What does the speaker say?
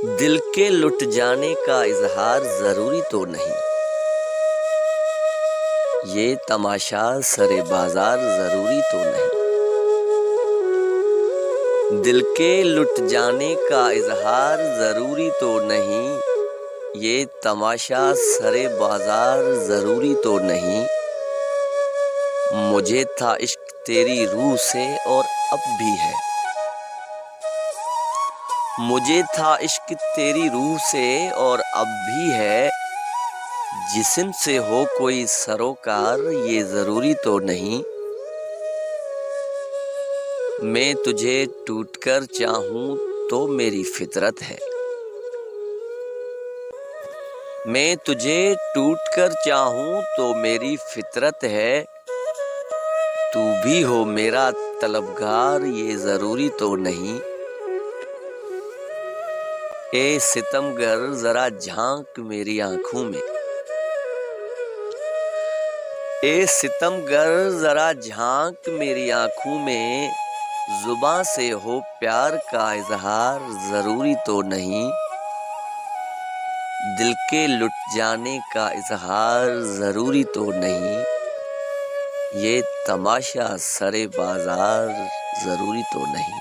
दिल के लुट जाने का इजहार जरूरी तो नहीं, ये तमाशा सरे बाजार जरूरी तो नहीं। दिल के लुट जाने का इजहार जरूरी तो नहीं, ये तमाशा सरे बाजार जरूरी तो नहीं। मुझे था इश्क तेरी रूह से और अब भी है, मुझे था इश्क तेरी रूह से और अब भी है। जिस्म से हो कोई सरोकार ये जरूरी तो नहीं, मैं तुझे टूटकर चाहूं तो मेरी फितरत है। मैं तुझे टूटकर चाहूं तो मेरी फितरत है। तू भी हो मेरा तलबगार ये जरूरी तो नहीं। ए सितमगर जरा झांक मेरी आंखों में, ए सितमगर जरा झांक मेरी आंखों में। जुबां से हो प्यार का इजहार जरूरी तो नहीं, दिल के लुट जाने का इजहार जरूरी तो नहीं। ये तमाशा सरे बाजार जरूरी तो नहीं।